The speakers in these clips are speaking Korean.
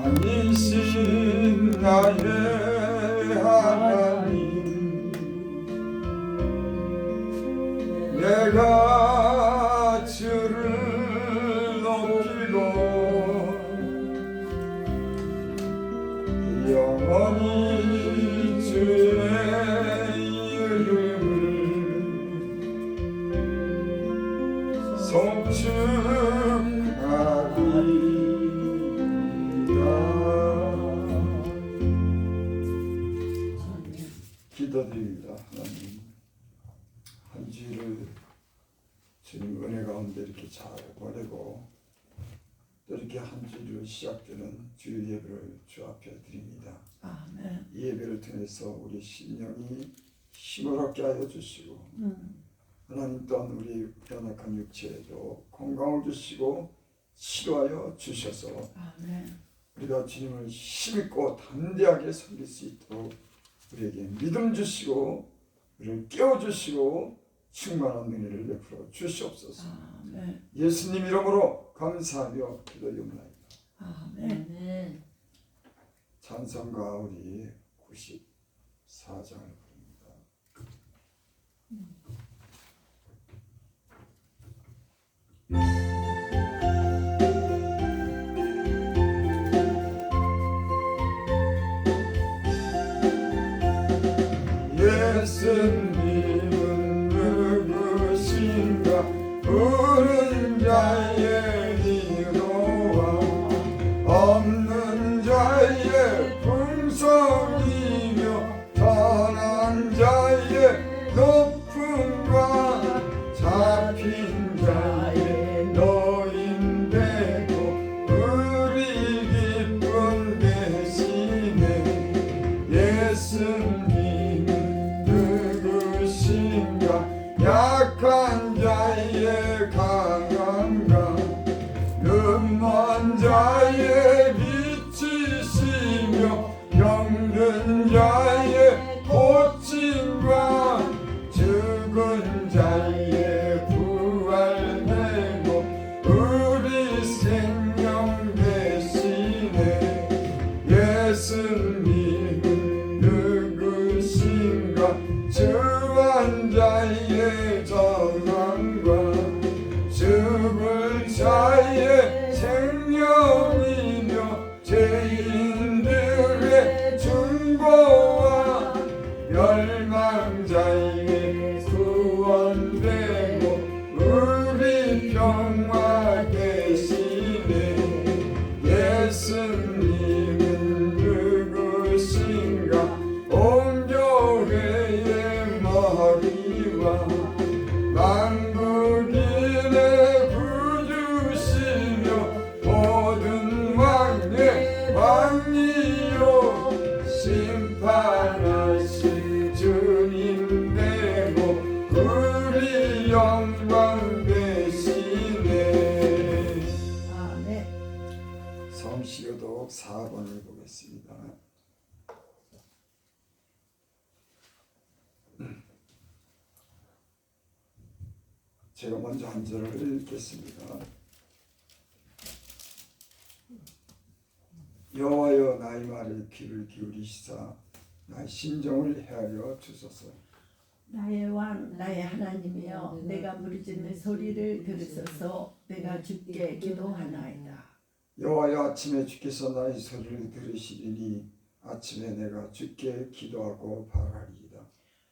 왕이신 나의 하나님, 내가 주를 높이고 영원히 주의 이름을 기도드립니다. 하나님, 한 주일을 주님 은혜 가운데 이렇게 잘 보내고 또 이렇게 한 주일로 시작되는 주일 예배를 주 앞에 드립니다. 아멘. 이 예배를 통해서 우리 심령이 힘을 얻게 하여 주시고 하나님 또한 우리 연약한 육체에도 건강을 주시고 치료하여 주셔서 아멘. 우리가 주님을 힘있고 담대하게 섬길 수 있도록 우리에게 믿음 주시고 우리를 깨워주시고 충만한 은혜를 베풀어 주시옵소서. 아멘. 예수님 이름으로 감사하며 기도드립니다. 아멘. 찬송가 우리 94장을 부릅니다. 예수님은 누구신가? 부른 자의 위로와 없는 자의 풍성이며 떠난 자의 높음과 잡힌 자의 노인되고 우리 기쁨 대신에 예수님 약한 자의 강함과 눈먼 자의 빛이시며 병든 자의 고침과 죽은 자의 부활되고 우리 생명 대신에 예수님은 누구신가? 주한 자의 정함과 죽을 자의 생명이며 죄인들의 중보와 멸망자의 구원되고 우리 평화 대신에 예수님은 누구신가? 온 교회의 머리와 만국인의 구주시며 모든 왕의 왕이요 심판하신 주님 되고 우리 영광 되시네. 아멘. 성시교독 4번을 보겠습니다. 제가 먼저 한 절을 읽겠습니다. 여호와여 나의 말에 귀를 기울이시사 나의 심정을 헤아려 주소서. 나의 왕 나의 하나님이여 내가 부르짖는 소리를 들으소서. 내가 주께 기도하나이다. 여호와여 아침에 주께서 나의 소리를 들으시리니 아침에 내가 주께 기도하고 바라리이다.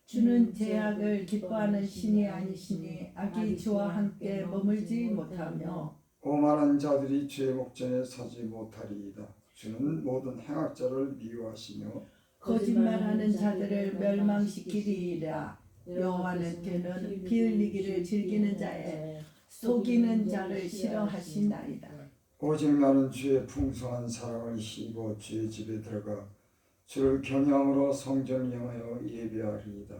주는 죄악을 기뻐하는 신이 아니시니 악이 주와 함께 머물지 못하며 오만한 자들이 주의 목전에 서지 못하리이다. 주는 모든 행악자를 미워하시며 거짓말하는 자들을 멸망시키리이다. 여호와는 그는 피 흘리기를 즐기는 자의 속이는 자를 싫어하시나이다. 오직 나는 주의 풍성한 사랑을 힘입어 주의 집에 들어가 주를 경외함으로 성전을 향하여 예배하리이다.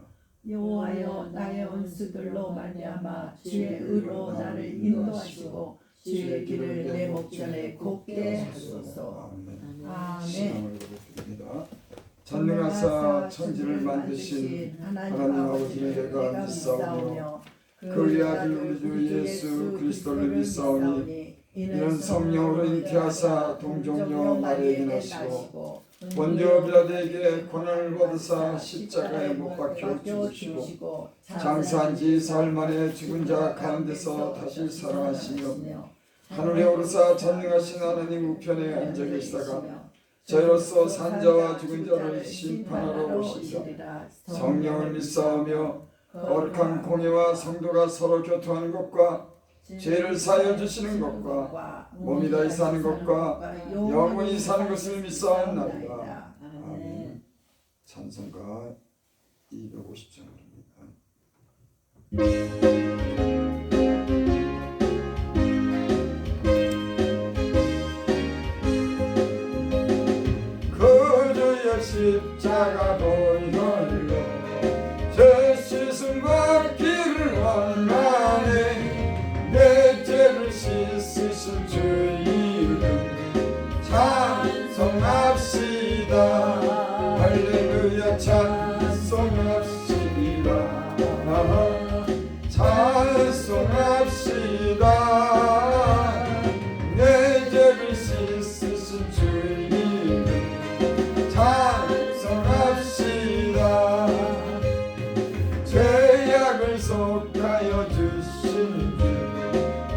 여호와여 나의 원수들로 말미암아 주의 의로 나를 인도하시고 주의 길을 내 목전에 곱게 하소서. 아멘. 아멘. 시간을 드립니다. 전능하사 천지를 만드신 하나님 아버지를 내가 믿사오며 그 아들 우리 주 예수 그리스도를 믿사오니 이는 성령으로 잉태하사 동정녀 마리아에게 나시고 본디오 빌라도에게 고난을 받으사 십자가에 못 박혀 죽으시고 장사한 지 사흘 만에 죽은 자 가운데서 다시 살아나시며 하늘에 오르사 전능하신 하나님 우편에 앉아 계시다가 저희로서 산자와 죽은 자를 심판하러 오시리라. 성령을 믿사오며 거룩한 공예와 성도가 서로 교통하는 것과 죄를 사하여 주시는 것과 몸이 다시 사는 것과 영원히 사는 것을 믿사옵나이다. 아멘. 찬송가 250장입니다. 그주의 십자가 보혈로 죄 씻음 받기를 원하네. 내 죄를 씻으신 주 이름 찬송합시다. 할렐루야 찬송합시다. 찬송합시다. 내 죄를 씻으신 주 이름 찬송합시다. 죄악을 속하여 주신 주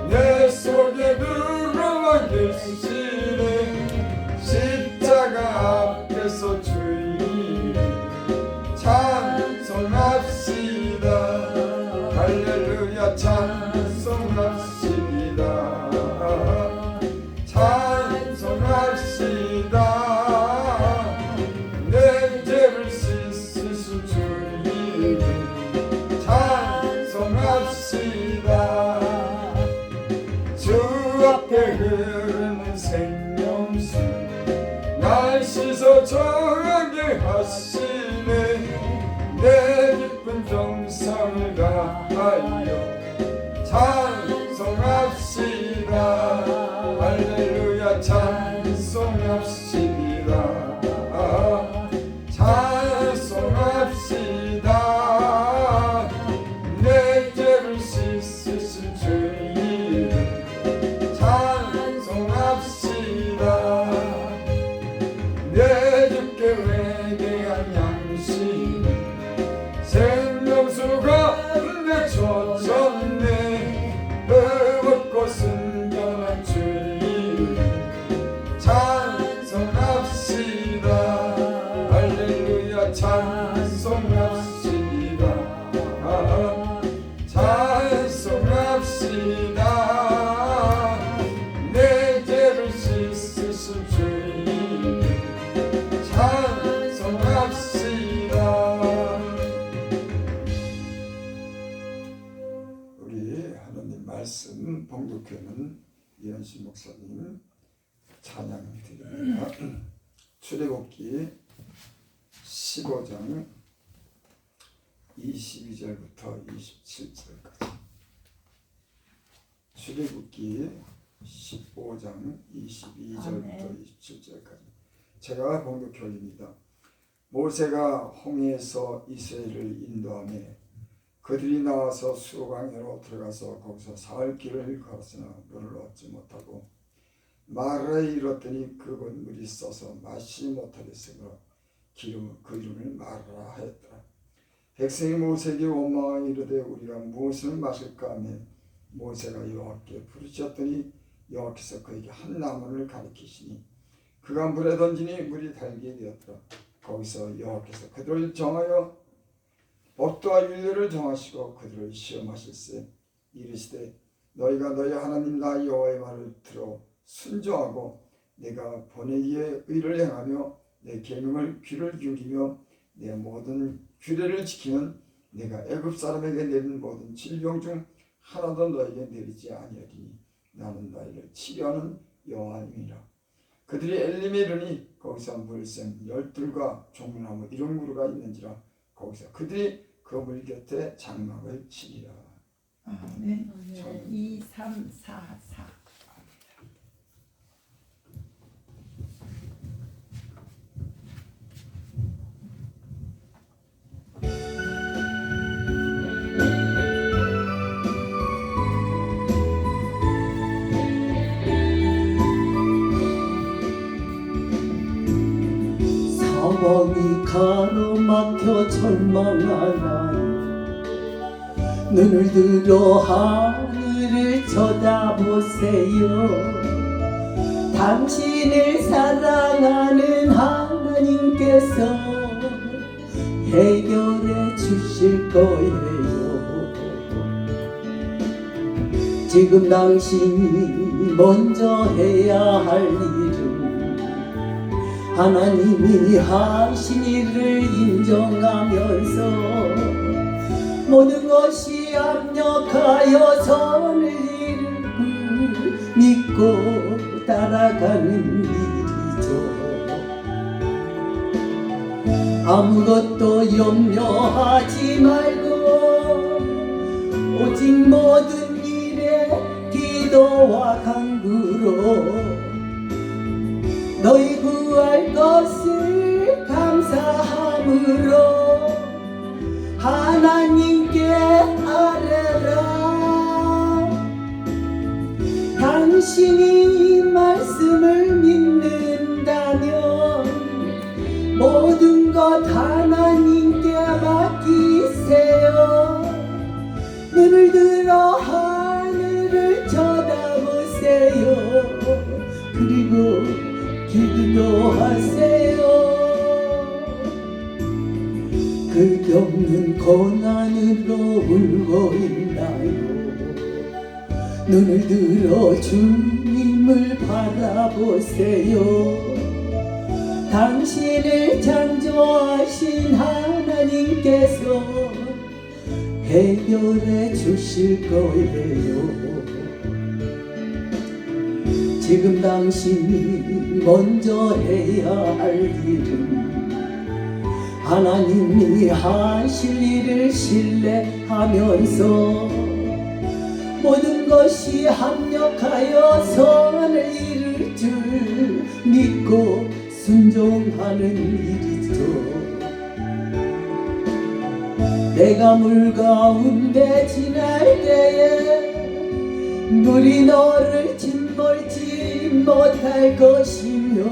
내 속에 들어와 계시네. 십자가 앞에서 주 이름 찬송합시다. 할렐루야 찬송합시다. 찬송합시다. 내 죄를 씻으신 주 이름 찬송합시다. 주 앞에 흐르는 생명수 날 씻어 정하게 하시네. 내 깊은 정성을 다하여 찬송합시다. 할렐루야 찬송합시다. 찬송합시다. 내 죄를 씻으신 주 이름 찬송합시다. 내 주께 회개한 양심 생명수 가운데 젖었네. 의롭고 순전한 주 이름 찬송합시다. 할렐루야 찬송합시다. 찬송합시다. 내 죄를 씻으신 주 이름 찬송합시다. 우리 하나님 말씀 봉독회는 이현신 목사님 찬양 드립니다. 출애굽기 15장 22절부터 27절까지. 출애굽기 15장 22절부터 27절까지. 제가 봉독해입니다. 모세가 홍해에서 이스라엘을 인도하며 그들이 나와서 수로강으로 들어가서 거기서 사흘 길을 걸었으나 물을 얻지 못하고 마라에 이르렀더니 그곳 물이 써서 마시지 못하겠으므로 그 이름을 마라 하였더라. 백성이 모세에게 원망하여 이르되 우리가 무엇을 마실까 하며 모세가 여호와께 부르짖었더니 여호와께서 그에게 한 나무를 가리키시니 그가 물에 던지니 물이 달게 되었더라. 거기서 여호와께서 그들을 정하여 법도와 윤례를 정하시고 그들을 시험하실세. 이르시되 너희가 너희 하나님 나 여호와의 말을 들어 순종하고 내가 보내기에 의를 행하며 내 계명을 귀를 기울이며 내 모든 규례를 지키면 내가 애굽 사람에게 내린 모든 질병 중 하나도 너에게 내리지 아니하리니 나는 너희를 치료하는 여호와님이라. 그들이 엘림에 이르니 거기서 물샘 열둘과 종나무 이른무루가 있는지라. 거기서 그들이 그 물 곁에 장막을 치리라. 아멘. 2, 3, 4, 4. 상황이 가로막혀 절망하나요? 눈을 들어 하늘을 쳐다보세요. 당신을 사랑하는 하나님께서 해결해 주실 거예요. 지금 당신이 먼저 해야 할 일은 하나님이 하신 일을 인정하면서 모든 것이 합력하여 선을 이루고 믿고 따라가는 일이죠. 아무것도 염려하지 말고 오직 모든 일에 기도와 간구로 너희 구할 것을 감사함으로 하나님께 아뢰라. 당신이 이 말씀을 믿는다면 모든 것 하나님께 맡기세요. 눈을 들어 하늘을 쳐다보세요. 그리고 기도하세요. 극이 없는 고난으로 울고 있나요? 눈을 들어 주님을 바라보세요. 당신을 창조하신 하나님께서 해결해 주실 거예요. 지금 당신이 먼저 해야 할 일은 하나님이 하실 일을 신뢰하면서 모든 것이 합력하여 선을 이룰 줄 믿고 순종하는 일이죠. 내가 물 가운데 지날 때에 물이 너를 짓몰지 못할 것이며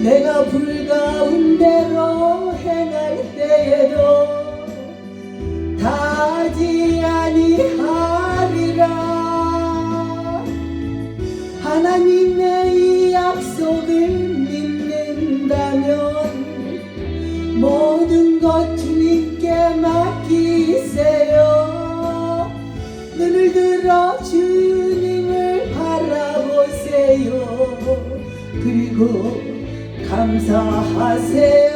내가 불 가운데로 행할 때에도 타지 아니하리라. 하나님의 이 약속을 믿는다면 모든 것 주님께 맡기세요. 눈을 들어 주님을 바라보세요. 그리고 감사하세요.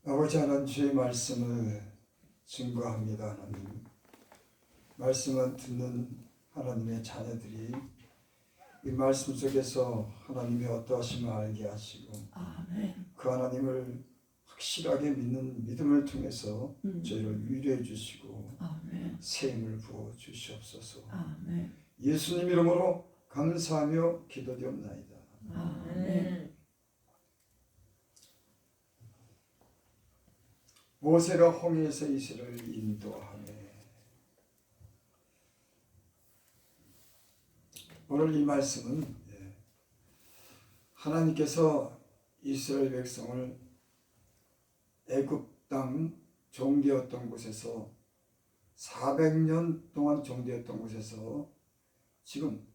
아버지 하나님, 주의 말씀을 증거합니다. 하나님, 말씀을 듣는 하나님의 자녀들이 이 말씀 속에서 하나님의 어떠하심을 알게 하시고 아멘. 그 하나님을 확실하게 믿는 믿음을 통해서 저희를 위로해 주시고 아멘. 새 힘을 부어 주시옵소서. 아멘. 예수님 이름으로 감사하며 기도드리옵나이다. 아멘. 모세가 홍해에서 이스라엘을 인도하며 오늘 이 말씀은 하나님께서 이스라엘 백성을 애굽 땅 종되었던 곳에서 400년 동안 종되었던 곳에서 지금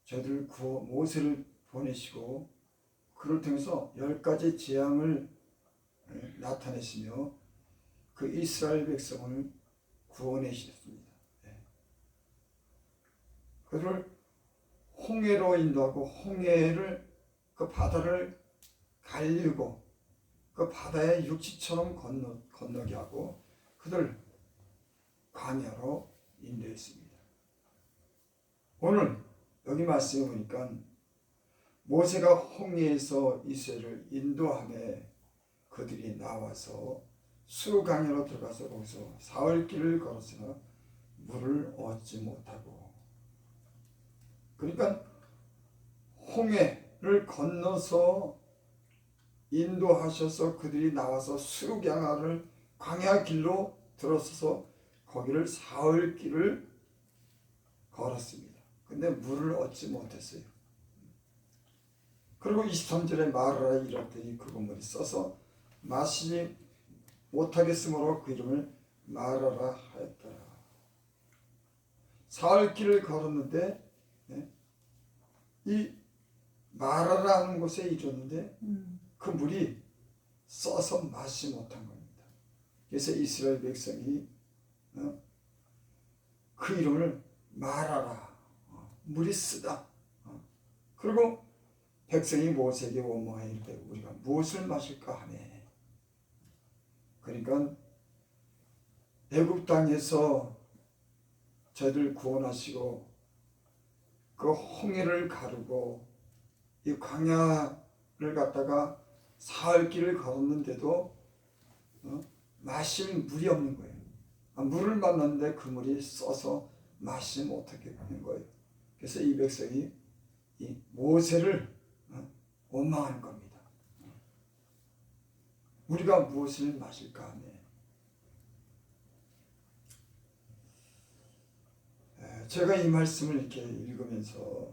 저희들을 구워 모세를 보내시고 그를 통해서 10가지 재앙을 나타내시며 그 이스라엘 백성을 구원해주셨습니다. 그를 홍해로 인도하고 홍해를 그 바다를 갈리고 그 바다에 육지처럼 건너게 하고 그들 광야로 인도했습니다. 오늘 여기 말씀에 보니까 모세가 홍해에서 이스라엘을 인도하며 그들이 나와서 수강야로 들어가서 거기서 사흘길을 걸었으나 물을 얻지 못하고, 그러니까 홍해를 건너서 인도하셔서 그들이 나와서 수강야를 광야 길로 들어서서 거기를 사흘 길을 걸었습니다. 근데 물을 얻지 못했어요. 그리고 23절에 마르라 이르더니 그 물이 써서 마시지 못하겠으므로 그 이름을 마르라 하였더라. 사흘 길을 걸었는데 이 마르라 하는 곳에 이르는데 그 물이 써서 마시지 못한 겁니다. 그래서 이스라엘 백성이 그 이름을 마라라, 물이 쓰다. 그리고 백성이 모세에게 원망하여 이르되 우리가 무엇을 마실까 하네. 그러니까 애굽 땅에서 저희들 구원하시고 그 홍해를 가르고 이 광야를 갖다가 사흘 길을 걸었는데도 마실 물이 없는 거예요. 물을 만났는데 그 물이 써서 마시지 못하게 되는 거예요. 그래서 이 백성이 이 모세를 원망하는 겁니다. 우리가 무엇을 마실까 하네. 제가 이 말씀을 이렇게 읽으면서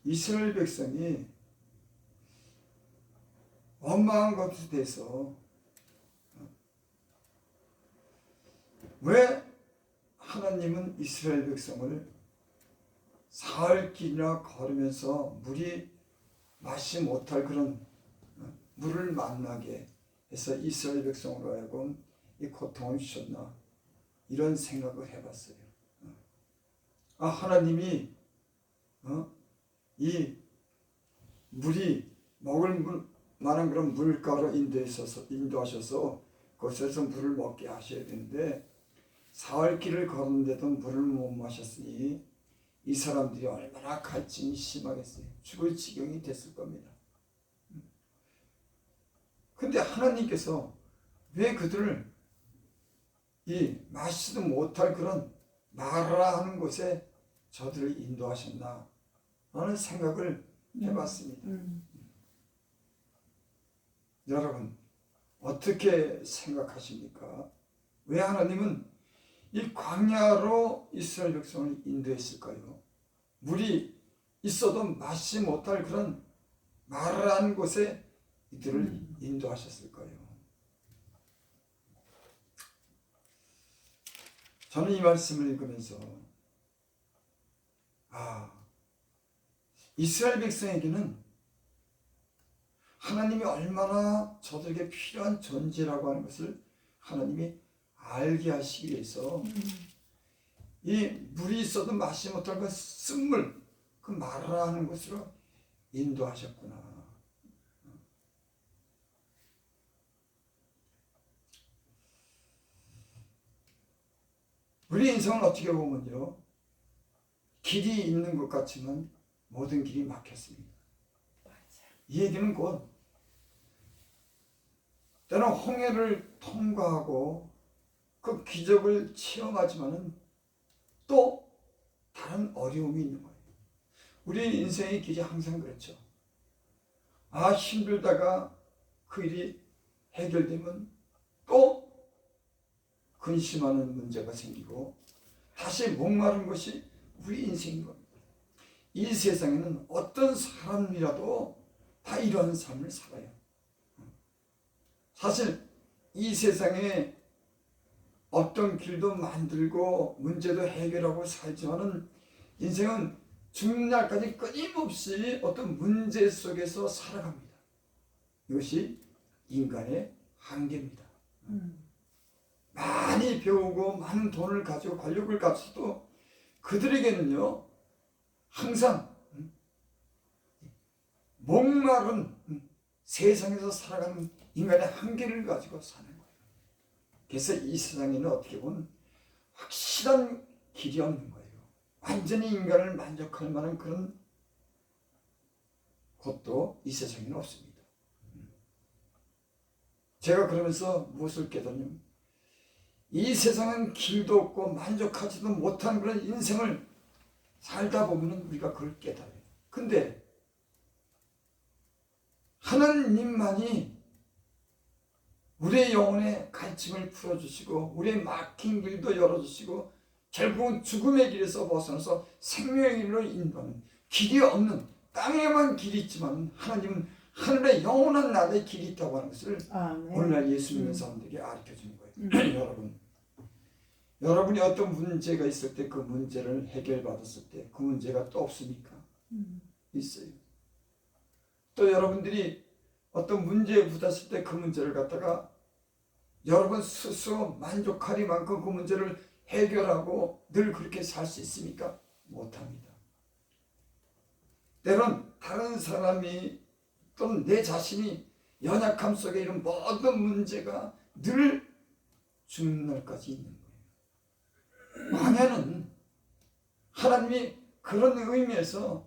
이스라엘 백성이 원망한 것에 대해서 왜 하나님은 이스라엘 백성을 사흘 길이나 걸으면서 물이 마시지 못할 그런 물을 만나게 해서 이스라엘 백성으로 하여금 이 고통을 주셨나, 이런 생각을 해봤어요. 하나님이 이 물이 먹을 만한 그런 물가로 인도하셔서 그곳에서 물을 먹게 하셔야 되는데 사흘 길을 걸었는데도 물을 못 마셨으니 이 사람들이 얼마나 갈증이 심하겠어요. 죽을 지경이 됐을 겁니다. 근데 하나님께서 왜 그들을 이 마시지도 못할 그런 마라 하는 곳에 저들을 인도하셨나 하는 생각을 해봤습니다. 여러분 어떻게 생각하십니까? 왜 하나님은 이 광야로 이스라엘 백성을 인도했을까요? 물이 있어도 마시지 못할 그런 마라한 곳에 이들을 인도하셨을까요? 저는 이 말씀을 읽으면서 이스라엘 백성에게는 하나님이 얼마나 저들에게 필요한 존재라고 하는 것을 하나님이 알게 하시기 위해서 이 물이 있어도 마시지 못할 그 쓴물, 그 마라 하는 곳으로 인도하셨구나. 우리 인생은 어떻게 보면요, 길이 있는 것 같지만 모든 길이 막혔습니다. 이 얘기는 곧 때는 홍해를 통과하고 그 기적을 체험하지만은 또 다른 어려움이 있는 거예요. 우리 인생의 길이 항상 그렇죠. 힘들다가 그 일이 해결되면 또 근심하는 문제가 생기고 다시 목마른 것이 우리 인생인 겁니다. 이 세상에는 어떤 사람이라도 다 이런 삶을 살아요. 사실 이 세상에 어떤 길도 만들고 문제도 해결하고 살지만은 인생은 죽는 날까지 끊임없이 어떤 문제 속에서 살아갑니다. 이것이 인간의 한계입니다. 많이 배우고 많은 돈을 가지고 권력을 가지고도 그들에게는요 항상 목마른 세상에서 살아가는 인간의 한계를 가지고 사는 거예요. 그래서 이 세상에는 어떻게 보면 확실한 길이 없는 거예요. 완전히 인간을 만족할 만한 그런 곳도 이 세상에는 없습니다. 제가 그러면서 무엇을 깨닫냐면 이 세상은 길도 없고 만족하지도 못한 그런 인생을 살다 보면 우리가 그걸 깨달아요. 근데 하나님만이 우리의 영혼의 갈증을 풀어주시고 우리의 막힌 길도 열어주시고 결국은 죽음의 길에서 벗어나서 생명의 길로 인도하는 길이 없는 땅에만 길이 있지만 하나님은 하늘의 영원한 나라의 길이 있다고 하는 것을 아멘. 오늘날 예수 믿는 사람들에게 가르쳐주는 거예요. 여러분이 어떤 문제가 있을 때 그 문제를 해결받았을 때 그 문제가 또 없습니까? 있어요. 또 여러분들이 어떤 문제에 부딪혔을 때 그 문제를 갖다가 여러분 스스로 만족하리만큼 그 문제를 해결하고 늘 그렇게 살 수 있습니까? 못합니다. 때론 다른 사람이 또는 내 자신이 연약함 속에 이런 모든 문제가 늘 죽는 날까지 있는 거예요. 광야는 하나님이 그런 의미에서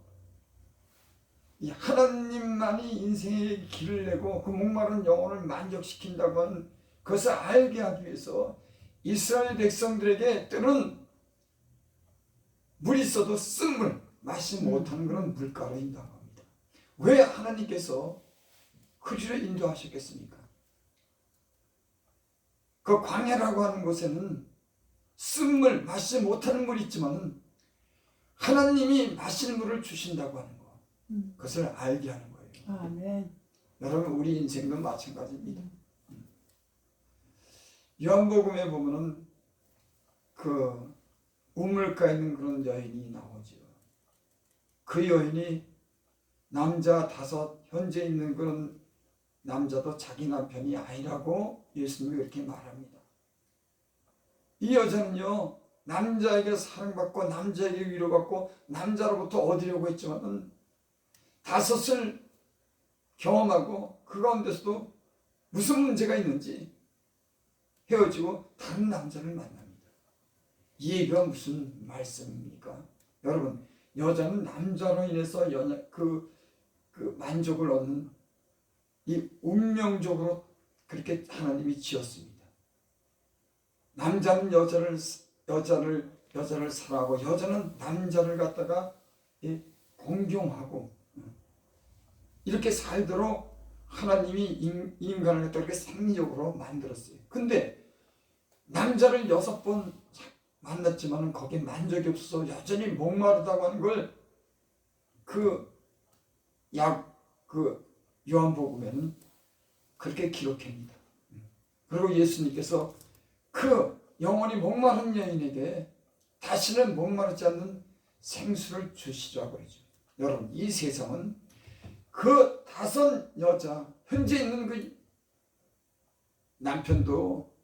이 하나님만이 인생의 길을 내고 그 목마른 영혼을 만족시킨다고 하는 그것을 알게 하기 위해서 이스라엘 백성들에게 때로는 물이 있어도 쓴물 마시지 못하는 그런 물가로 인도합니다. 왜 하나님께서 그 길을 인도하셨겠습니까? 그 광야라고 하는 곳에는 쓴물 마시지 못하는 물이 있지만 하나님이 마실 물을 주신다고 하는 거, 그것을 알게 하는 거예요. 아멘. 여러분 우리 인생도 마찬가지입니다. 요한복음에 보면은 그 우물가에 있는 그런 여인이 나오죠. 그 여인이 남자 5, 현재 있는 그런 남자도 자기 남편이 아니라고 예수님이 그렇게 말합니다. 이 여자는요, 남자에게 사랑받고 남자에게 위로받고 남자로부터 얻으려고 했지만은 5을 경험하고 그 가운데서도 무슨 문제가 있는지 헤어지고 다른 남자를 만납니다. 이 얘기가 무슨 말씀입니까? 여러분, 여자는 남자로 인해서 그 만족을 얻는 이 운명적으로 그렇게 하나님이 지었습니다. 남자는 여자를 사랑하고 여자는 남자를 갖다가 공경하고 이렇게 살도록 하나님이 인간을 갖다가 이렇게 생리적으로 만들었어요. 근데 남자를 6번 만났지만은 거기에 만족이 없어서 여전히 목마르다고 하는 걸 그 요한복음에는 그렇게 기록합니다. 그리고 예수님께서 그 영원히 목마른 여인에게 다시는 목마르지 않는 생수를 주시자고 그러죠. 여러분, 이 세상은 그 5 여자 현재 있는 그 남편도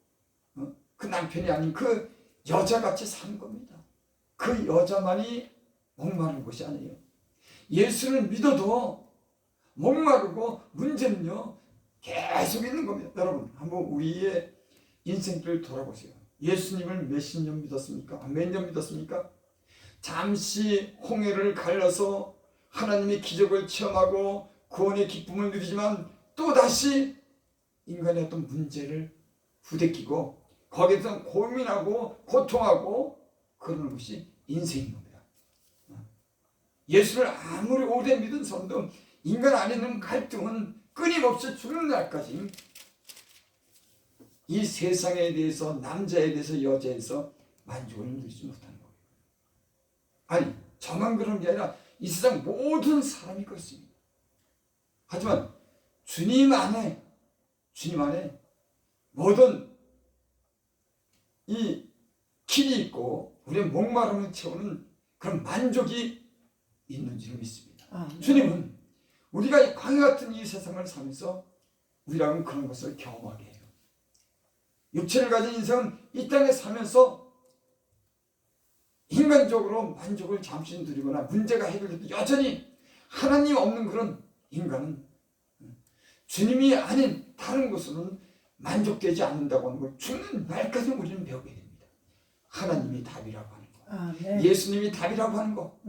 그 남편이 아닌 그 여자같이 사는 겁니다. 그 여자만이 목마른 것이 아니에요. 예수를 믿어도 목마르고 문제는요 계속 있는 겁니다. 여러분 한번 우리의 인생길을 돌아보세요. 예수님을 몇십 년 믿었습니까? 몇 년 믿었습니까? 잠시 홍해를 갈라서 하나님의 기적을 체험하고 구원의 기쁨을 누리지만 또다시 인간의 어떤 문제를 부대끼고 거기에서 고민하고 고통하고 그러는 것이 인생인 겁니다. 예수를 아무리 오래 믿은 사람도 인간 안에 있는 갈등은 끊임없이 죽는 날까지 이 세상에 대해서 남자에 대해서 여자에 대해서 만족을 누리지 못하는 거예요. 아니 저만 그런 게 아니라 이 세상 모든 사람이 그렇습니다. 하지만 주님 안에 모든 이 길이 있고 우리의 목마름을 채우는 그런 만족이 있는 줄 믿습니다. 주님은 우리가 이 광야 같은 이 세상을 살면서 우리라면 그런 것을 경험하게 해요. 육체를 가진 인생은 이 땅에 살면서 인간적으로 만족을 잠시 누리거나 문제가 해결돼도 여전히 하나님 없는 그런 인간은 주님이 아닌 다른 것으로는 만족되지 않는다고 하는 걸 죽는 날까지 우리는 배우게 됩니다. 하나님이 답이라고 하는 거, 예수님이 답이라고 하는 거.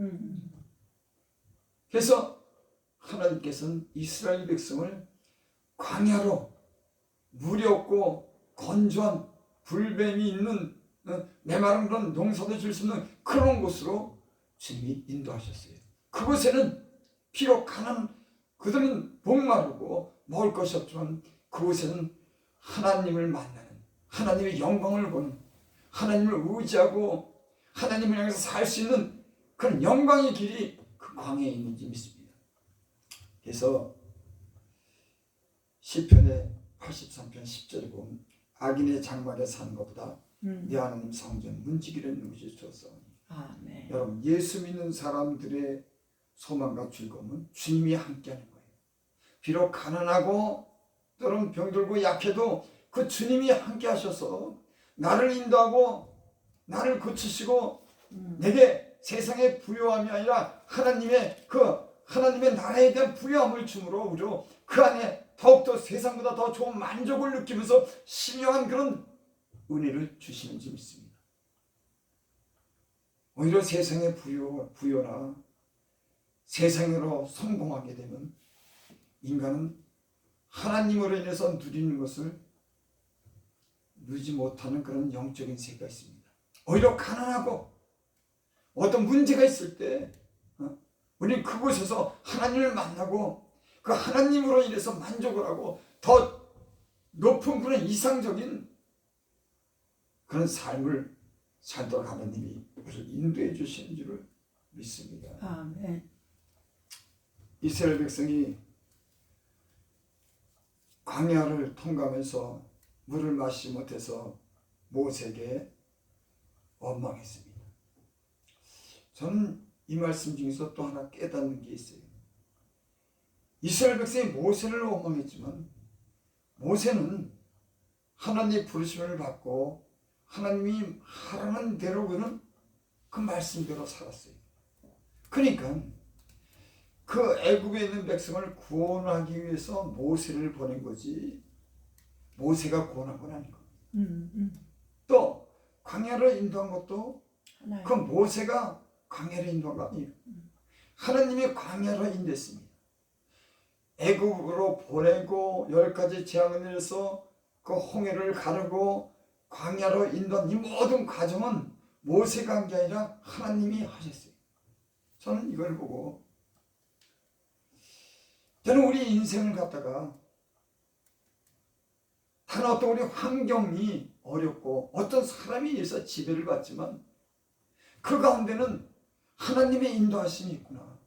그래서 하나님께서는 이스라엘 백성을 광야로 물이 없고 건조한 불뱀이 있는 메마른 그런 농사도 질 수 있는 그런 곳으로 주님이 인도하셨어요. 그곳에는 비록 그들은 목마르고 먹을 것이 없지만 그곳에는 하나님을 만나는, 하나님의 영광을 보는, 하나님을 의지하고 하나님을 향해서 살 수 있는 그런 영광의 길이 그 광야에 있는지 믿습니다. 그래서 시편의 83편 10절에 보면 악인의 장막에 사는 것보다 내 하나님 성전 문지기를 누구시겠소서. 아멘. 여러분, 예수 믿는 사람들의 소망과 즐거움은 주님이 함께하는 거예요. 비록 가난하고 때론 병들고 약해도 그 주님이 함께 하셔서 나를 인도하고 나를 고치시고 내게 세상의 부요함이 아니라 하나님의 나라에 대한 부요함을 주므로 우리로 그 안에 더욱더 세상보다 더 좋은 만족을 느끼면서 신령한 그런 은혜를 주시는지 믿습니다. 오히려 세상의 부요나 세상으로 성공하게 되면 인간은 하나님으로 인해서 누리는 것을 누리지 못하는 그런 영적인 세계가 있습니다. 오히려 가난하고 어떤 문제가 있을 때 우리는 그곳에서 하나님을 만나고 그 하나님으로 인해서 만족을 하고 더 높은 그런 이상적인 그런 삶을 살도록 하나님이 우리를 인도해 주시는 줄을 믿습니다. 아멘. 이스라엘 백성이 광야를 통과하면서 물을 마시지 못해서 모세에게 원망했습니다. 저는 이 말씀 중에서 또 하나 깨닫는 게 있어요. 이스라엘 백성이 모세를 원망했지만 모세는 하나님의 부르심을 받고 하나님이 하라는 대로 그는 그 말씀대로 살았어요. 그러니까 그 애굽에 있는 백성을 구원하기 위해서 모세를 보낸 거지 모세가 구원한 건 아닌 겁니다. 또 광야를 인도한 것도 그 모세가 광야를 인도한 거 아니에요. 하나님이 광야로 인도했습니다. 애굽으로 보내고 10가지 재앙을 내려서 그 홍해를 가르고 광야로 인도한 이 모든 과정은 모세가 한 게 아니라 하나님이 하셨어요. 저는 이걸 보고 저는 우리 인생을 갖다가 단 어떤 우리 환경이 어렵고 어떤 사람에 의해서 지배를 받지만 그 가운데는 하나님의 인도하심이 있구나.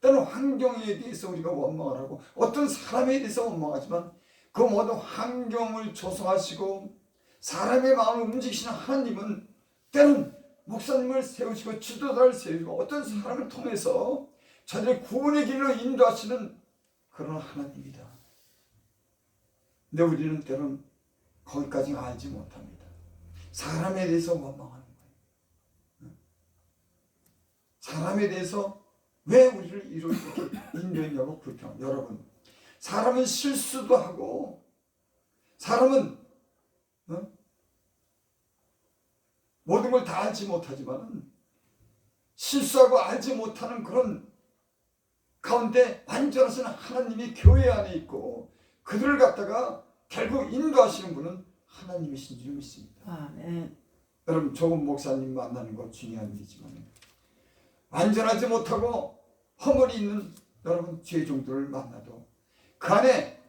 때는 환경에 대해서 우리가 원망을 하고 어떤 사람에 대해서 원망하지만 그 모든 환경을 조성하시고 사람의 마음을 움직이시는 하나님은 때는 목사님을 세우시고 지도자를 세우시고 어떤 사람을 통해서 저들의 구원의 길로 인도하시는 그런 하나님이다. 근데 우리는 때는 거기까지 알지 못합니다. 사람에 대해서 원망하는 거예요. 사람에 대해서 왜 우리를 이렇게 인도했냐고 불평. 여러분, 사람은 실수도 하고 사람은 모든 걸 다 알지 못하지만 실수하고 알지 못하는 그런 가운데 완전하신 하나님이 교회 안에 있고 그들을 갖다가 결국 인도하시는 분은 하나님이신 줄 믿습니다. 아멘. 여러분, 좋은 목사님 만나는 거 중요한 일이지만 완전하지 못하고 허물이 있는 여러분 죄종들을 만나도 그 안에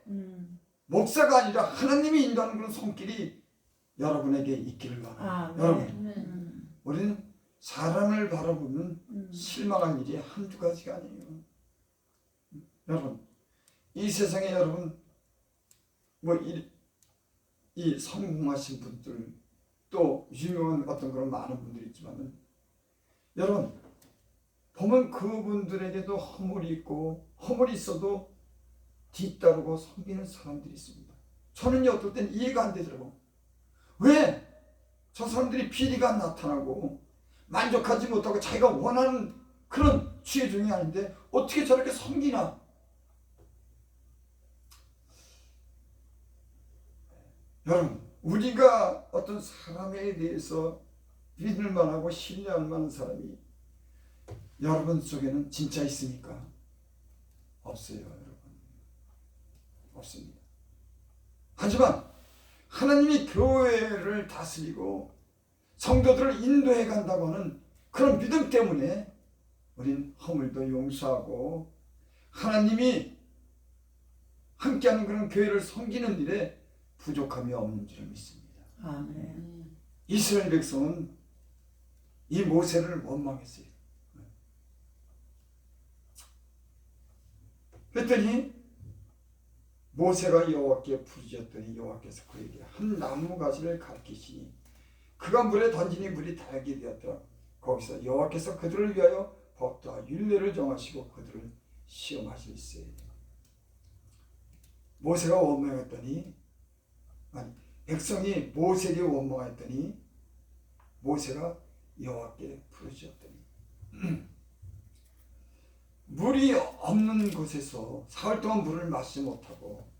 목사가 아니라 하나님이 인도하는 그런 손길이 여러분에게 있기를 바랍니다. 여러분, 우리는 사람을 바라보면 실망할 일이 한두 가지가 아니에요. 여러분, 이 세상에 여러분 이 성공하신 분들 또 유명한 어떤 그런 많은 분들이 있지만은 여러분 보면 그분들에게도 허물이 있고 허물이 있어도 뒤따르고 섬기는 사람들이 있습니다. 저는요 어떨 땐 이해가 안 되더라고. 왜 저 사람들이 비리가 나타나고 만족하지 못하고 자기가 원하는 그런 죄종이 아닌데 어떻게 저렇게 섬기나. 여러분, 우리가 어떤 사람에 대해서 믿을 만하고 신뢰할 만한 사람이 여러분 속에는 진짜 있습니까? 없어요, 여러분. 없습니다. 하지만 하나님이 교회를 다스리고 성도들을 인도해 간다고 하는 그런 믿음 때문에 우린 허물도 용서하고 하나님이 함께하는 그런 교회를 섬기는 일에 부족함이 없는 줄 믿습니다. 아멘. 이스라엘 백성은 이 모세를 원망했어요. 그랬더니 모세가 여호와께 부르짖었더니 여호와께서 그에게 한 나무가지를 가르치시니 그가 물에 던지니 물이 달게 되었더라. 거기서 여호와께서 그들을 위하여 법도와 율례를 정하시고 그들을 시험하실세. 모세가 원망했더니 백성이 모세에게 원망했더니 모세가 여호와께 부르짖었더니 물이 없는 곳에서 사흘 동안 물을 마시지 못하고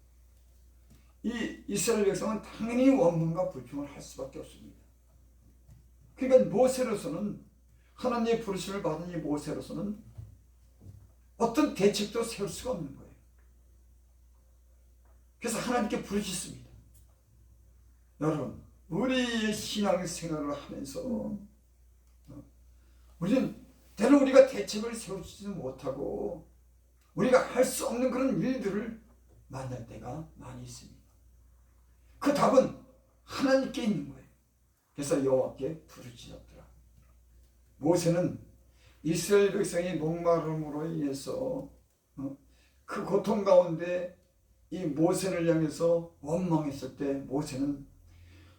이 이스라엘 백성은 당연히 원망과 불평을 할 수밖에 없습니다. 그러니까 모세로서는 하나님의 부르심을 받은 이 모세로서는 어떤 대책도 세울 수가 없는 거예요. 그래서 하나님께 부르짖습니다. 여러분, 우리의 신앙생활을 하면서 우리는 때로 우리가 대책을 세우지도 못하고 우리가 할 수 없는 그런 일들을 만날 때가 많이 있습니다. 그 답은 하나님께 있는 거예요. 그래서 여호와께 부르짖었더라. 모세는 이스라엘 백성이 목마름으로 인해서 그 고통 가운데 이 모세를 향해서 원망했을 때 모세는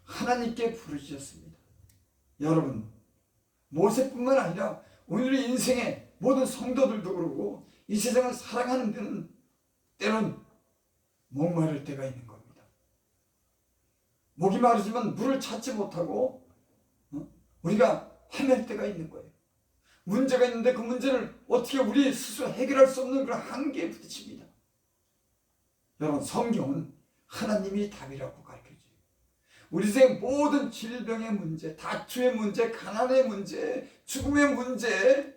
하나님께 부르짖었습니다. 여러분, 모세뿐만 아니라 오늘 인생의 모든 성도들도 그러고 이 세상을 살아가는 데는 때론 목마를 때가 있는 겁니다. 목이 마르지만 물을 찾지 못하고 우리가 헤맬 때가 있는 거예요. 문제가 있는데 그 문제를 어떻게 우리 스스로 해결할 수 없는 그런 한계에 부딪힙니다. 여러분, 성경은 하나님이 답이라고 가르쳐줘요. 우리 인생의 모든 질병의 문제, 다투의 문제, 가난의 문제, 죽음의 문제,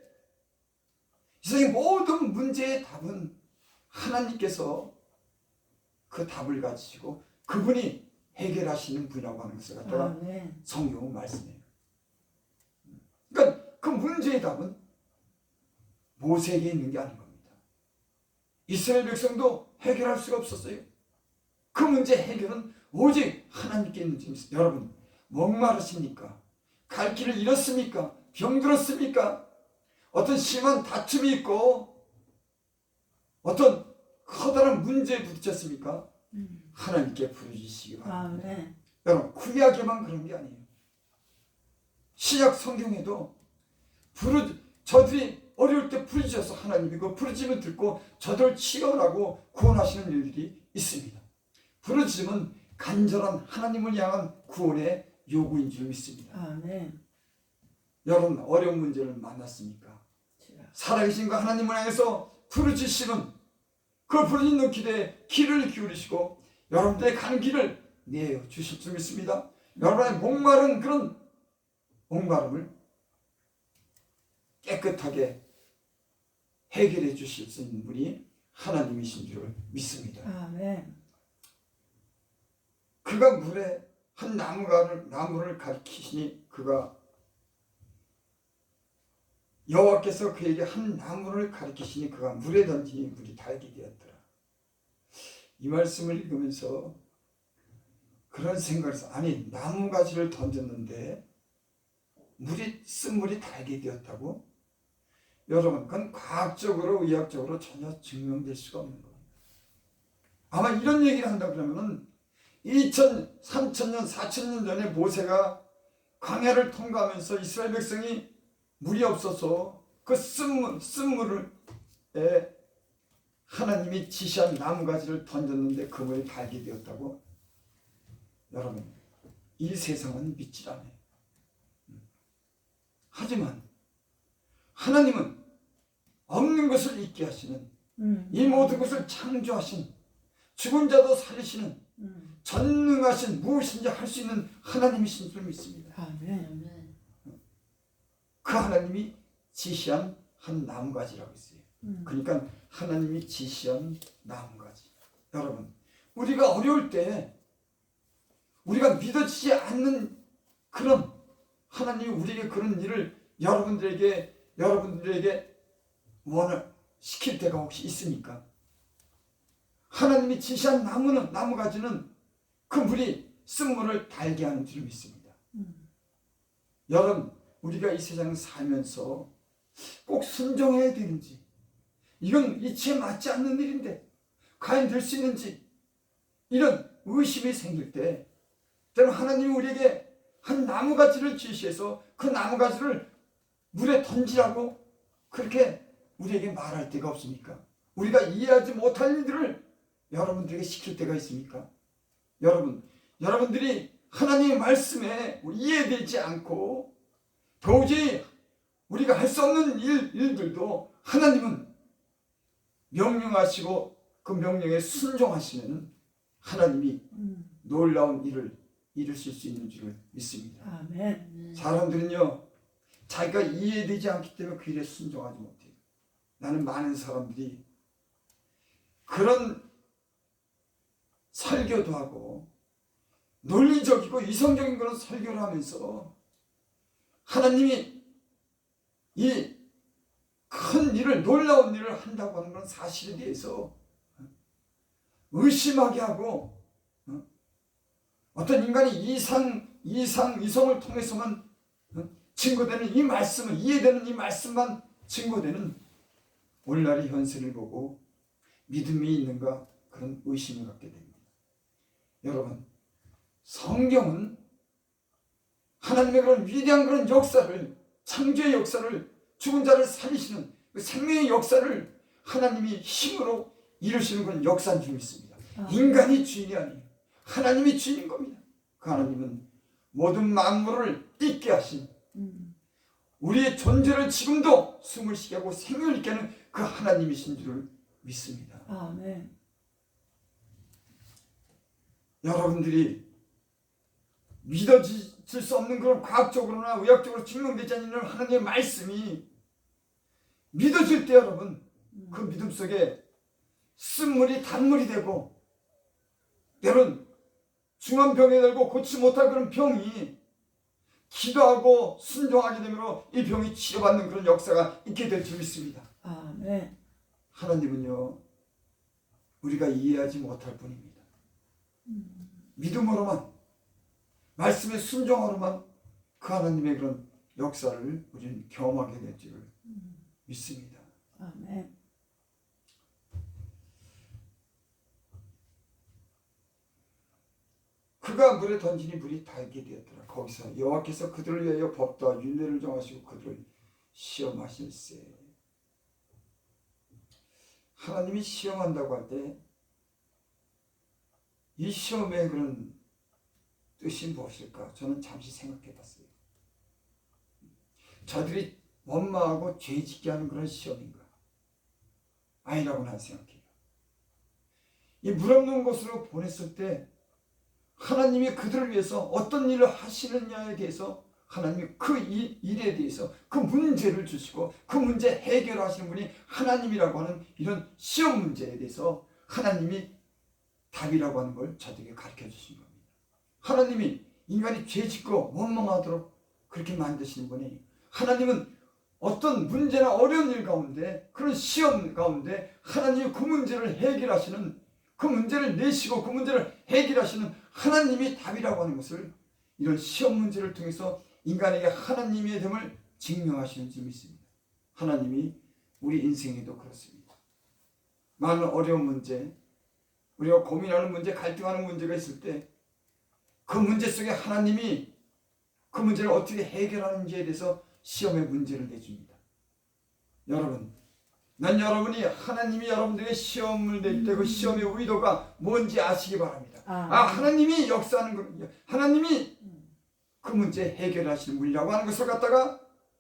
이 세상의 모든 문제의 답은 하나님께서 그 답을 가지시고 그분이 해결하시는 분이라고 하는 것을 갖다가 성경은 말씀해요. 그러니까 그 문제의 답은 모세에게 있는 게 아닌 겁니다. 이스라엘 백성도 해결할 수가 없었어요. 그 문제 해결은 오직 하나님께 있는 줄입니다. 여러분, 목마르십니까? 갈 길을 잃었습니까? 병들었습니까? 어떤 심한 다툼이 있고 어떤 커다란 문제에 부딪혔습니까? 하나님께 부르짖으시기 바랍니다. 아멘. 여러분, 구약에만 그런 게 아니에요. 신약 성경에도 저들이 어려울 때 부르짖어서 하나님이 그 부르짖음을 듣고 저들을 치유하고 구원하시는 일들이 있습니다. 부르짖음은 간절한 하나님을 향한 구원의 요구인 줄 믿습니다. 아멘. 여러분, 어려운 문제를 만났습니까? 살아계신 그 하나님을 향해서 부르짖으시는 그 부르짖는 기대에 귀를 기울이시고 여러분들의 가는 길을 내어 주실 줄 믿습니다. 여러분의 목마른 그런 목마름을 깨끗하게 해결해 주실 수 있는 분이 하나님이신 줄 믿습니다. 아멘. 그가 물에 한 나무를 가리키시니 그가 여호와께서 그에게 한 나무를 가리키시니 그가 물에 던지니 물이 달게 되었더라. 이 말씀을 읽으면서 그런 생각을 해서 아니 나무가지를 던졌는데 쓴물이 달게 되었다고? 여러분, 그건 과학적으로 의학적으로 전혀 증명될 수가 없는 겁니다. 아마 이런 얘기를 한다 그러면은 2000, 3000년, 4000년 전에 모세가 광야를 통과하면서 이스라엘 백성이 물이 없어서 그 쓴물에 하나님이 지시한 나무가지를 던졌는데 그 물이 달게 되었다고? 여러분, 이 세상은 믿질 않아요. 하지만 하나님은 없는 것을 있게 하시는 이 모든 것을 창조하신 죽은 자도 살리시는 전능하신 무엇인지 할 수 있는 하나님이신 줄 믿습니다. 아멘. 그 하나님이 지시한 한 나무가지라고 했어요. 그러니까 하나님이 지시한 나무가지. 여러분, 우리가 어려울 때 우리가 믿어지지 않는 그런 하나님이 우리에게 그런 일을 여러분들에게 원을 시킬 때가 혹시 있습니까? 하나님이 지시한 나무가지는 그 물이 쓴물을 달게 하는 줄 믿습니다. 여러분, 우리가 이 세상을 살면서 꼭 순종해야 되는지, 이건 이치에 맞지 않는 일인데 과연 될 수 있는지, 이런 의심이 생길 때 때로 하나님이 우리에게 한 나무가지를 제시해서 그 나무가지를 물에 던지라고 그렇게 우리에게 말할 때가 없습니까? 우리가 이해하지 못할 일들을 여러분들에게 시킬 때가 있습니까? 여러분들이 하나님의 말씀에 이해되지 않고 도저히 우리가 할 수 없는 일들도 하나님은 명령하시고 그 명령에 순종하시면 하나님이 놀라운 일을 이루실 수 있는 줄 믿습니다. 아멘. 사람들은요, 자기가 이해되지 않기 때문에 그 일에 순종하지 못해요. 나는 많은 사람들이 그런 설교도 하고 논리적이고 이성적인 그런 설교를 하면서 하나님이 이 큰 일을, 놀라운 일을 한다고 하는 그런 사실에 대해서 의심하게 하고, 어떤 인간이 이성을 통해서만 증거되는 이 말씀을, 이해되는 이 말씀만 증거되는 오늘날의 현실을 보고 믿음이 있는가 그런 의심을 갖게 됩니다. 여러분, 성경은 하나님의 그런 위대한 그런 역사를, 창조의 역사를, 죽은 자를 살리시는 그 생명의 역사를 하나님이 힘으로 이루시는 그런 역사인 줄 믿습니다. 인간이 주인이 아니에요. 하나님이 주인인 겁니다. 그 하나님은 모든 만물을 있게 하신, 우리의 존재를 지금도 숨을 쉬게 하고 생명을 있게 하는 그 하나님이신 줄을 믿습니다. 아멘. 여러분들이 믿어질 수 없는 그런 과학적으로나 의학적으로 증명되지 않는 하나님의 말씀이 믿어질 때 여러분, 그 믿음 속에 쓴물이 단물이 되고, 때론 중한 병에 들고 고치지 못할 그런 병이 기도하고 순종하게 되므로 이 병이 치료받는 그런 역사가 있게 될 줄 믿습니다. 아멘. 하나님은요, 우리가 이해하지 못할 뿐입니다. 믿음으로만, 말씀의 순종으로만 그 하나님의 그런 역사를 우리는 경험하게 될 줄을 믿습니다. 아멘. 그가 물에 던지니 물이 달게 되었더라. 거기서 여호와께서 그들을 위하여 법도와 율례를 정하시고 그들을 시험하실세. 하나님이 시험한다고 할 때 이 시험의 그런 뜻이 무엇일까? 저는 잠시 생각해 봤어요. 저들이 원망하고 죄짓게 하는 그런 시험인가? 아니라고 난 생각해요. 이 물 없는 곳으로 보냈을 때 하나님이 그들을 위해서 어떤 일을 하시느냐에 대해서 하나님이 그 일에 대해서 그 문제를 주시고 그 문제 해결하시는 분이 하나님이라고 하는 이런 시험 문제에 대해서 하나님이 답이라고 하는 걸 저들에게 가르쳐 주신 겁니다. 하나님이 인간이 죄짓고 원망하도록 그렇게 만드시는 분이, 하나님은 어떤 문제나 어려운 일 가운데, 그런 시험 가운데 하나님이 그 문제를 해결하시는, 그 문제를 내시고 그 문제를 해결하시는 하나님이 답이라고 하는 것을 이런 시험 문제를 통해서 인간에게 하나님의 됨을 증명하시는 줄 믿습니다. 하나님이 우리 인생에도 그렇습니다. 많은 어려운 문제, 우리가 고민하는 문제, 갈등하는 문제가 있을 때 그 문제 속에 하나님이 그 문제를 어떻게 해결하는지에 대해서 시험의 문제를 내줍니다. 여러분, 난 여러분이 하나님이 여러분들에게 시험을 낼 때 그 시험의 의도가 뭔지 아시기 바랍니다. 하나님이 역사하는 거, 하나님이 그 문제 해결하시는 분이라고 하는 것을 갖다가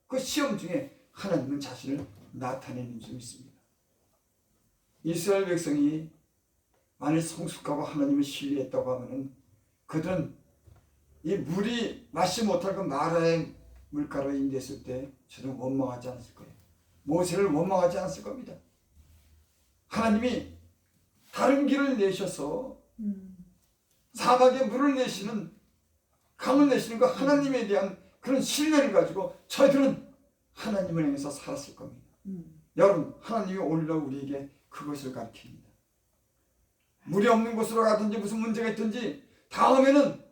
그 시험 중에 하나님은 자신을 나타내는 줄 믿습니다. 이스라엘 백성이 만일 성숙하고 하나님을 신뢰했다고 하면은 그들은 이 물이 마시지 못할 그 마라의 물가로 인도했을 때 저는 원망하지 않았을 거예요. 모세를 원망하지 않았을 겁니다. 하나님이 다른 길을 내셔서 사막에 물을 내시는, 강을 내시는 그 하나님에 대한 그런 신뢰를 가지고 저희들은 하나님을 향해서 살았을 겁니다. 여러분, 하나님이 오늘날 우리에게 그것을 가르칩니다. 물이 없는 곳으로 가든지 무슨 문제가 있든지 다음에는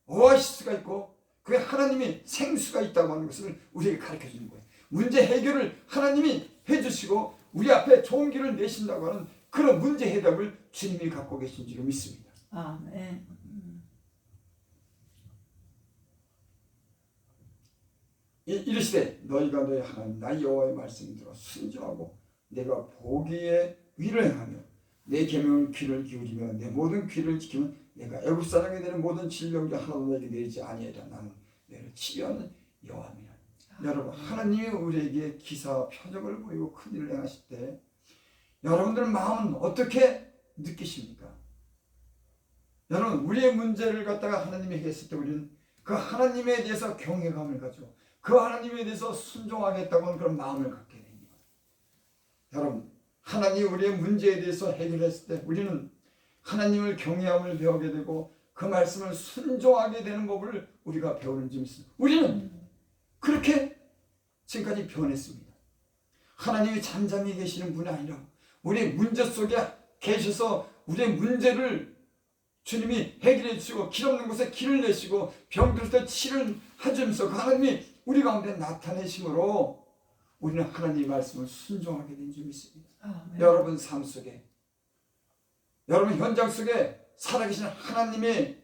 오아시스가 있고 그 하나님이 생수가 있다고 하는 것을 우리에게 가르쳐 주는 거예요. 문제 해결을 하나님이 해주시고 우리 앞에 좋은 길을 내신다고 하는 그런 문제 해답을 주님이 갖고 계신 줄 믿습니다. 아멘. 이르시되 너희가 너희 하나님 나 여호와의 말씀을 들어 순종하고 내가 보기에 위를 행하며 내 계명을 귀를 기울이며 내 모든 귀를 지키면 내가 애굽 사람에게 되는 모든 질병이 하나도 너에게 내리지 아니하리라. 나는 너를 치료하는 여호와니라. 여러분, 하나님이 우리에게 기사 표적을 보이고 큰 일을 행하실 때 여러분들 마음은 어떻게 느끼십니까? 여러분, 우리의 문제를 갖다가 하나님이 했을 때 우리는 그 하나님에 대해서 경외감을 가지고 그 하나님에 대해서 순종하겠다고 하는 그런 마음을 갖게 됩니다. 여러분, 하나님이 우리의 문제에 대해서 해결했을 때 우리는 하나님을 경외함을 배우게 되고 그 말씀을 순종하게 되는 법을 우리가 배우는 줄 믿습니다. 우리는 그렇게 지금까지 변했습니다. 하나님이 잠잠히 계시는 분이 아니라 우리의 문제 속에 계셔서 우리의 문제를 주님이 해결해 주시고 길 없는 곳에 길을 내시고 병들 때 치를 해주면서 그 하나님이 우리 가운데 나타내심으로 우리는 하나님의 말씀을 순종하게 된 줄 믿습니다. 여러분 삶 속에 여러분 현장 속에 살아계신 하나님이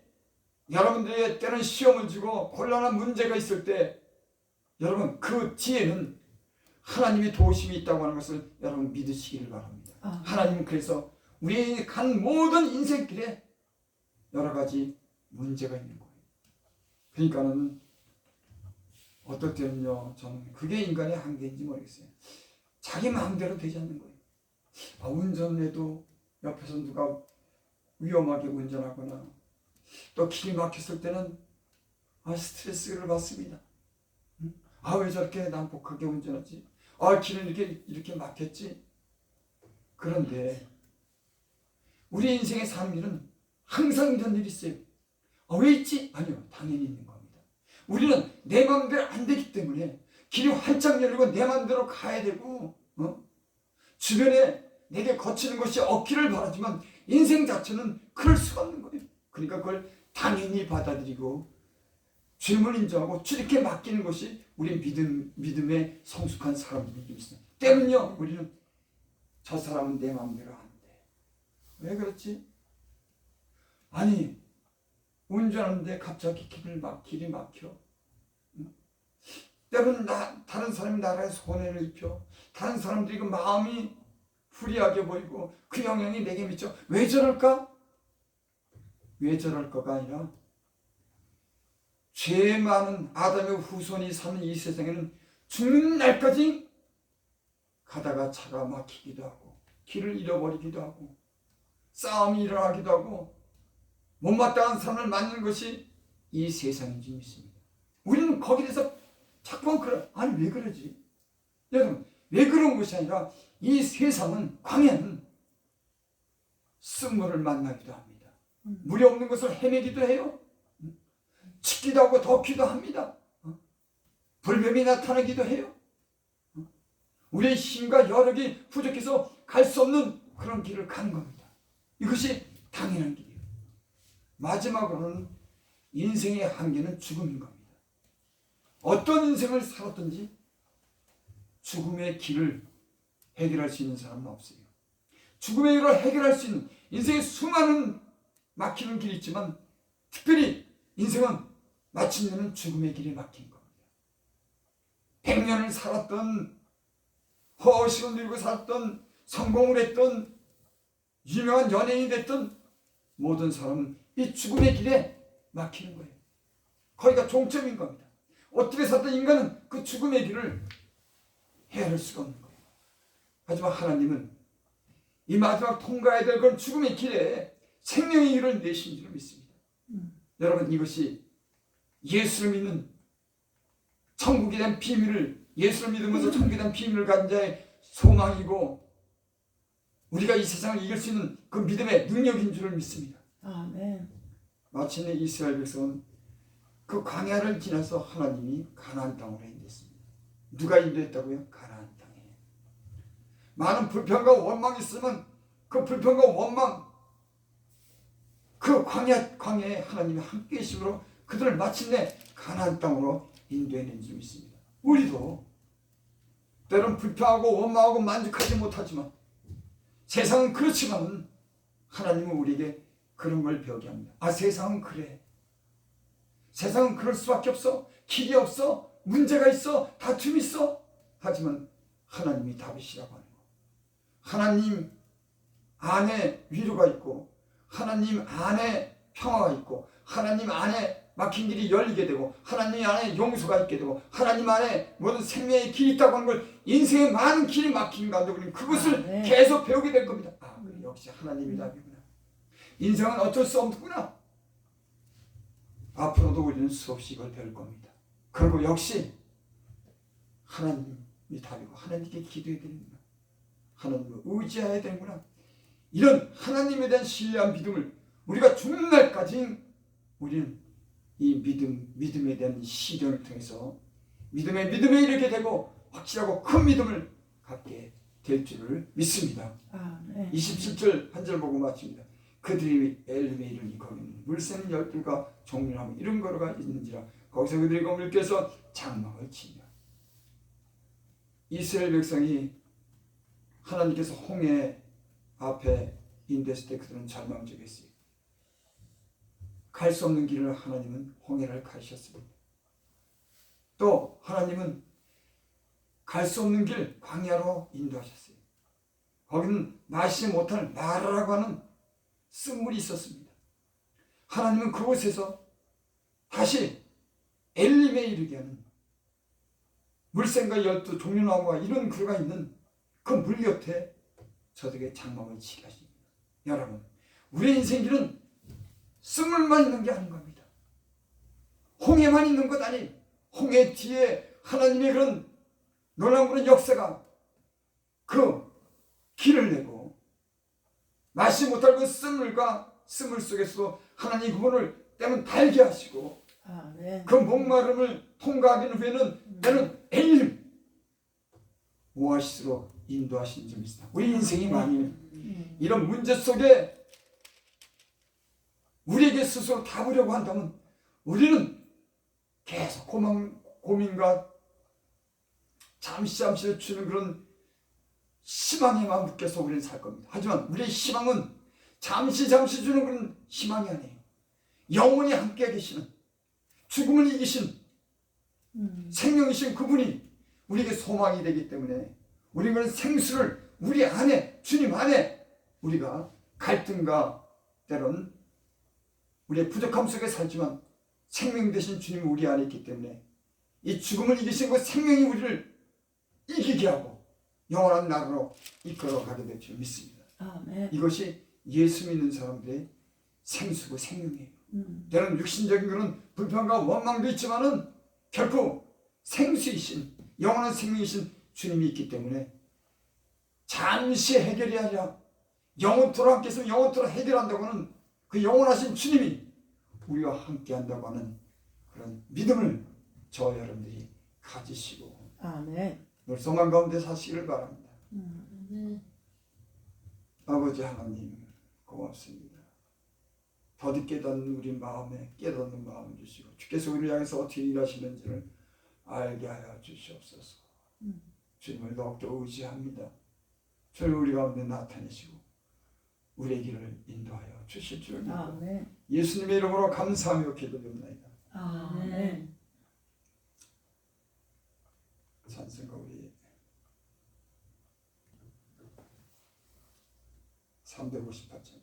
여러분들에게 때는 시험을 주고 곤란한 문제가 있을 때 여러분 그 뒤에는 하나님의 도우심이 있다고 하는 것을 여러분 믿으시기를 바랍니다. 하나님은 그래서 우리 간 모든 인생길에 여러 가지 문제가 있는 거예요. 그러니까는 어떨 때는요, 저는 그게 인간의 한계인지 모르겠어요. 자기 마음대로 되지 않는 거예요. 운전해도 옆에서 누가 위험하게 운전하거나 또 길이 막혔을 때는 스트레스를 받습니다. 왜 저렇게 난폭하게 운전하지? 길은 이렇게 막혔지? 그런데 우리 인생의 사는 길은 항상 이런 일이 있어요. 왜 있지? 아니요, 당연히 있는 겁니다. 우리는 내 마음대로 안 되기 때문에 길이 활짝 열리고 내 마음대로 가야 되고 주변에 내게 거치는 것이 없기를 바라지만 인생 자체는 그럴 수가 없는 거예요. 그러니까 그걸 당연히 받아들이고 주님을 인정하고 주님께 맡기는 것이 우리 믿음의 성숙한 사람들이 있어요. 때문요 우리는 저 사람은 내 마음대로 안 돼. 왜 그렇지? 아니 운전하는데 갑자기 길이 막혀. 때로는 다른 사람이 나라에 손해를 입혀. 다른 사람들이 그 마음이 불이하게 보이고 그 영향이 내게 미쳐. 왜 저럴까? 왜 저럴까가 아니라 죄 많은 아담의 후손이 사는 이 세상에는 죽는 날까지 가다가 차가 막히기도 하고 길을 잃어버리기도 하고 싸움이 일어나기도 하고 못마땅한 사람을 만나는 것이 이 세상인 줄 믿습니다. 우리는 거기에 대해서 자꾸만 아니 왜 그러지? 여러분 왜 그런 것이 아니라 이 세상은 광야는 쓴물을 만나기도 합니다. 물이 없는 것을 헤매기도 해요. 춥기도 하고 덥기도 합니다. 불뱀이 나타나기도 해요. 우리의 힘과 여력이 부족해서 갈 수 없는 그런 길을 가는 겁니다. 이것이 당연한 길이에요. 마지막으로는 인생의 한계는 죽음인 겁니다. 어떤 인생을 살았든지 죽음의 길을 해결할 수 있는 사람은 없어요. 죽음의 길을 해결할 수 있는 인생의 수많은 막히는 길이 있지만 특별히 인생은 마침내는 죽음의 길이 막힌 겁니다. 100년을 살았던 허시을 누리고 살았던 성공을 했던 유명한 연예인이 됐던 모든 사람은 이 죽음의 길에 막히는 거예요. 거기가 종점인 겁니다. 어떻게 살던 인간은 그 죽음의 길을 헤아릴 수가 없는 거예요. 하지만 하나님은 이 마지막 통과해야 될 그런 죽음의 길에 생명의 길을 내신 줄 믿습니다. 여러분 이것이 예수를 믿는 천국에 대한 비밀을 예수를 믿으면서 천국에 대한 비밀을 가진 자의 소망이고 우리가 이 세상을 이길 수 있는 그 믿음의 능력인 줄을 믿습니다. 아멘. 마침내 이스라엘 백성은 그 광야를 지나서 하나님이 가나안 땅으로 인도했습니다. 누가 인도했다고요? 가나안 땅에. 많은 불평과 원망이 있으면 그 불평과 원망 그 광야에 하나님이 함께 계심으로 그들을 마침내 가나안 땅으로 인도해낸 줄 믿습니다. 우리도 때론 불평하고 원망하고 만족하지 못하지만 세상은 그렇지만 하나님은 우리에게 그런 걸 배우게 합니다. 아, 세상은 그래. 세상은 그럴 수밖에 없어. 길이 없어. 문제가 있어. 다툼이 있어. 하지만 하나님이 답이시라고 하는 거. 하나님 안에 위로가 있고 하나님 안에 평화가 있고 하나님 안에 막힌 길이 열리게 되고 하나님 안에 용서가 있게 되고 하나님 안에 모든 생명의 길이 있다고 하는 걸 인생의 많은 길이 막힌 가운데 우리는 그것을 계속 배우게 될 겁니다. 아, 역시 하나님이 답이구나. 인생은 어쩔 수 없구나. 앞으로도 우리는 수없이 이걸 배울 겁니다. 그리고 역시 하나님이 답이고 하나님께 기도해야 되는구나. 하나님을 의지해야 되는구나. 이런 하나님에 대한 신뢰한 믿음을 우리가 죽는 날까지 우리는 이 믿음에 대한 시련을 통해서 믿음에 이르게 되고 확실하고 큰 믿음을 갖게 될 줄을 믿습니다. 27절 한 절 보고 마칩니다. 그들이 엘림에 이르니 거기는 물새는 12가 종류하며 이런 거로가 있는지라 거기서 그들이 거물께서 장막을 치며 이스라엘 백성이 하나님께서 홍해 앞에 인도했을 때 그들은 절망적이었어요. 갈 수 없는 길을 하나님은 홍해를 가셨습니다. 또 하나님은 갈 수 없는 길 광야로 인도하셨어요. 거기는 마시지 못할 마라라고 하는 쓴물이 있었습니다. 하나님은 그곳에서 다시 엘림에 이르게 하는 물샘과 12 종려나무와 이런 그루가 있는 그 물 곁에 저들에게 장막을 치게 하십니다. 여러분, 우리의 인생길은 쓴물만 있는 게 아닌 겁니다. 홍해만 있는 것 아니, 홍해 뒤에 하나님의 그런 놀라운 그런 역사가 그 길을 내고 마시지 못할 그 쓴물과 쓴물 속에서도 하나님 그분을 때는 달게 하시고 그 목마름을 통과하기 후에는 때는 엘림 오아시스로 인도하신 점이 있습니다. 우리 인생이 많이 이런 문제 속에 우리에게 스스로 답으려고 한다면 우리는 계속 고민과 잠시 주는 그런 희망에만 묶여서 우리는 살 겁니다. 하지만 우리의 희망은 잠시 주는 그런 희망이 아니에요. 영원히 함께 계시는 죽음을 이기신 생명이신 그분이 우리에게 소망이 되기 때문에 우리는 생수를 우리 안에 주님 안에 우리가 갈등과 때론 우리의 부족함 속에 살지만 생명 되신 주님이 우리 안에 있기 때문에 이 죽음을 이기신 그 생명이 우리를 이기게 하고 영원한 나라로 이끌어가게 될 줄 믿습니다. 이것이 예수 믿는 사람들의 생수고 생명이에요. 때로는 육신적인 그런 불평과 원망도 있지만은 결코 생수이신 영원한 생명이신 주님이 있기 때문에 잠시 해결이 아니라 영원토록 함께 있으면 영원토록 해결한다고 하는 그 영원하신 주님이 우리와 함께 한다고 하는 그런 믿음을 저 여러분들이 가지시고 놀성한 가운데 사시기를 바랍니다. 아버지 하나님 고맙습니다. 더디 깨닫는 우리 마음에 깨닫는 마음을 주시고 주께서 우리를 향해서 어떻게 일하시는지를 알게 하여 주시옵소서. 주님을 더욱더 의지합니다. 주님 우리 가운데 나타내시고 우리의 길을 인도하여 주실 줄 믿고 예수님의 이름으로 감사하며 기도드립니다. 찬송가 우리 358장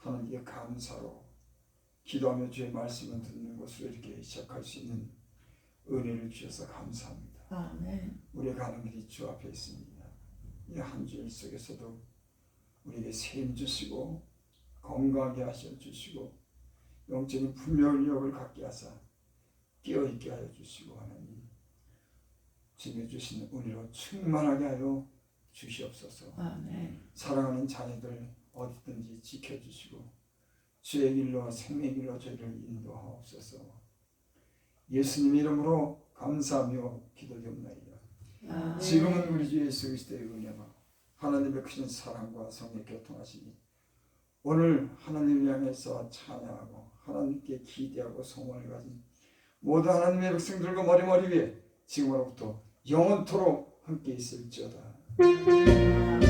하나님께 감사로 기도하며 주의 말씀을 듣는 것으로 이렇게 시작할 수 있는 은혜를 주셔서 감사합니다. 아멘. 우리의 가는 길이 주 앞에 있습니다. 이 한 주일 속에서도 우리에게 셈 주시고 건강하게 하셔 주시고 영적인 분별력을 갖게 하사 깨어있게 하여 주시고 하나님 주님이 주신 은혜로 충만하게 하여 주시옵소서. 아멘. 사랑하는 자녀들 어디든지 지켜주시고 주의 길로 생명의 길로 저희를 인도하옵소서. 예수님 이름으로 감사하며 기도드립니다. 아멘. 지금은 우리 주 예수 그리스도의 은혜와 하나님의 크신 사랑과 성령의 교통하시니 오늘 하나님을 향해서 찬양하고 하나님께 기대하고 소원을 가진 모든 하나님의 백성들과 머리 위에 지금으로부터 영원토록 함께 있을지어다. 아멘.